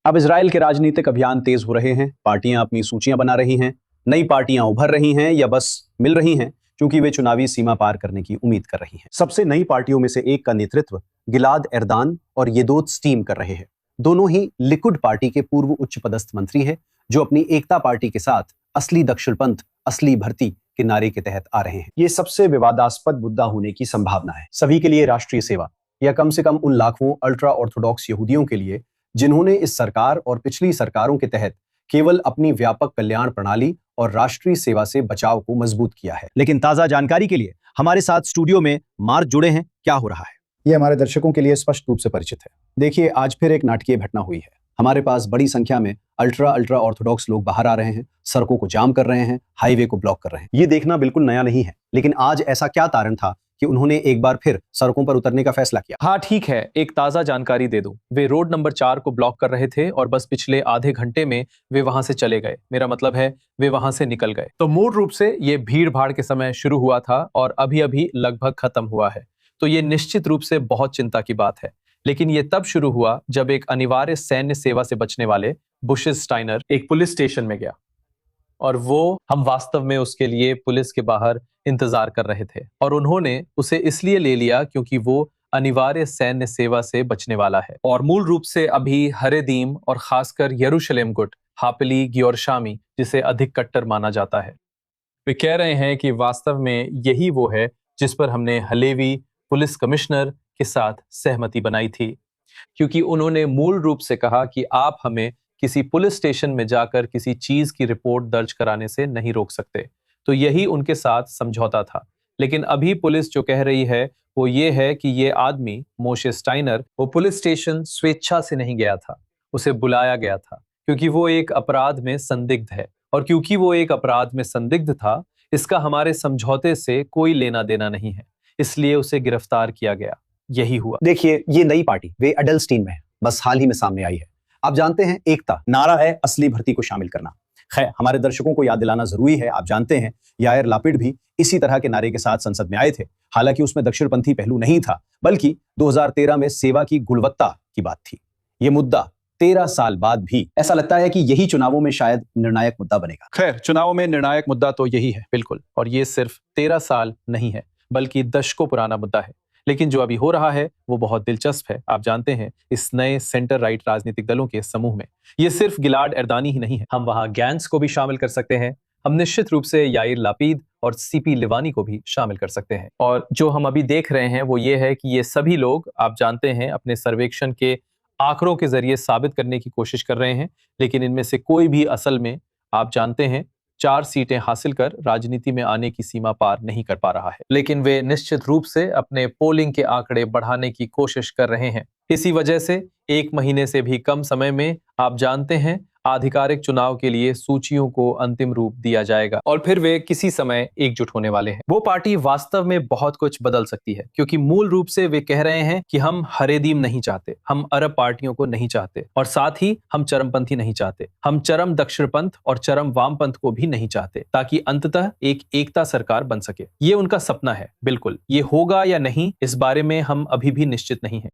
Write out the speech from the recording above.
अब इजराइल के राजनीतिक अभियान तेज हो रहे हैं। पार्टियां अपनी सूचियां बना रही हैं, नई पार्टियां उभर रही हैं या बस मिल रही हैं क्योंकि वे चुनावी सीमा पार करने की उम्मीद कर रही हैं। सबसे नई पार्टियों में से एक का नेतृत्व गिलाद एर्दान और येदोत स्टीम कर रहे हैं। दोनों ही लिकुड पार्टी के पूर्व उच्च पदस्थ मंत्री हैं जो अपनी एकता पार्टी के साथ असली दक्षिणपंथ, असली भर्ती के नारे के तहत आ रहे हैं। ये सबसे विवादास्पद मुद्दा होने की संभावना है। सभी के लिए राष्ट्रीय सेवा, या कम से कम उन लाखों अल्ट्रा ऑर्थोडॉक्स यहूदियों के लिए जिन्होंने इस सरकार और पिछली सरकारों के तहत केवल अपनी व्यापक कल्याण प्रणाली और राष्ट्रीय सेवा से बचाव को मजबूत किया है। लेकिन ताजा जानकारी के लिए हमारे साथ स्टूडियो में मार्क जुड़े हैं। क्या हो रहा है, ये हमारे दर्शकों के लिए स्पष्ट रूप से परिचित है। देखिए, आज फिर एक नाटकीय घटना हुई है। हमारे पास बड़ी संख्या में अल्ट्रा ऑर्थोडॉक्स लोग बाहर आ रहे हैं, सड़कों को जाम कर रहे हैं, हाईवे को ब्लॉक कर रहे हैं। ये देखना बिल्कुल नया नहीं है, लेकिन आज ऐसा क्या कारण था कि उन्होंने एक बार फिर सड़कों पर उतरने का फैसला किया? हाँ ठीक है, एक ताजा जानकारी दे दूं। वे रोड नंबर 4 को ब्लॉक कर रहे थे और बस पिछले आधे घंटे में वे वहां से चले गए। मेरा मतलब है वे वहां से निकल गए। तो मूल रूप से ये भीड़ भाड़ के समय शुरू हुआ था और अभी अभी लगभग खत्म हुआ है। तो ये निश्चित रूप से बहुत चिंता की बात है। लेकिन ये तब शुरू हुआ जब एक अनिवार्य सैन्य सेवा से बचने वाले बुशेस स्टाइनर एक पुलिस स्टेशन में गया और हम वास्तव में उसके लिए पुलिस के बाहर इंतजार कर रहे थे और उन्होंने उसे इसलिए ले लिया क्योंकि वो अनिवार्य सैन्य सेवा से बचने वाला है। और मूल रूप से अभी हरेदीम और खासकर यरूशलेम गुट हापली गियोरशामी जिसे अधिक कट्टर माना जाता है, वे कह रहे हैं कि वास्तव में यही वो है जिस पर हमने हलेवी पुलिस कमिश्नर के साथ सहमति बनाई थी, क्योंकि उन्होंने मूल रूप से कहा कि आप हमें किसी पुलिस स्टेशन में जाकर किसी चीज की रिपोर्ट दर्ज कराने से नहीं रोक सकते। तो यही उनके साथ समझौता था। लेकिन अभी पुलिस जो कह रही है वो ये है कि ये आदमी मोशे स्टाइनर वो पुलिस स्टेशन स्वेच्छा से नहीं गया था, उसे बुलाया गया था क्योंकि वो एक अपराध में संदिग्ध है। और क्योंकि वो एक अपराध में संदिग्ध था, इसका हमारे समझौते से कोई लेना देना नहीं है, इसलिए उसे गिरफ्तार किया गया। यही हुआ। देखिए, ये नई पार्टी वे एडल्स्टीन में है, बस हाल ही में सामने आई है। आप जानते हैं, एकता नारा है, असली भर्ती को शामिल करना। खैर, हमारे दर्शकों को याद दिलाना जरूरी है। आप जानते हैं, यायर लापिड भी इसी तरह के नारे के साथ संसद में आए थे। हालांकि उसमें दक्षिणपंथी पहलू नहीं था, बल्कि 2013 में सेवा की गुणवत्ता की बात थी। ये मुद्दा 13 साल बाद भी ऐसा लगता है कि यही चुनावों में शायद निर्णायक मुद्दा बनेगा। खैर, चुनावों में निर्णायक मुद्दा तो यही है, बिल्कुल। और ये सिर्फ 13 साल नहीं है, बल्कि दशकों पुराना मुद्दा है। लेकिन जो अभी हो रहा है वो बहुत दिलचस्प है। आप जानते हैं, इस नए सेंटर राइट राजनीतिक दलों के समूह में ये सिर्फ गिलाड एर्दानी ही नहीं है, हम वहां गैंट्स को भी शामिल कर सकते हैं। हम निश्चित रूप से याइर लापीद और सीपी लिवानी को भी शामिल कर सकते हैं। और जो हम अभी देख रहे हैं वो ये है कि ये सभी लोग, आप जानते हैं, अपने सर्वेक्षण के आंकड़ों के जरिए साबित करने की कोशिश कर रहे हैं, लेकिन इनमें से कोई भी असल में, आप जानते हैं, 4 सीटें हासिल कर राजनीति में आने की सीमा पार नहीं कर पा रहा है। लेकिन वे निश्चित रूप से अपने पोलिंग के आंकड़े बढ़ाने की कोशिश कर रहे हैं। इसी वजह से 1 महीने से भी कम समय में, आप जानते हैं, आधिकारिक चुनाव के लिए सूचियों को अंतिम रूप दिया जाएगा और फिर वे किसी समय एकजुट होने वाले हैं। वो पार्टी वास्तव में बहुत कुछ बदल सकती है, क्योंकि मूल रूप से वे कह रहे हैं कि हम हरेदीम नहीं चाहते, हम अरब पार्टियों को नहीं चाहते, और साथ ही हम चरमपंथी नहीं चाहते, हम चरम दक्षिणपंथ और चरम वामपंथ को भी नहीं चाहते, ताकि अंततः एक एकता सरकार बन सके। ये उनका सपना है। बिल्कुल, ये होगा या नहीं, इस बारे में हम अभी भी निश्चित नहीं है।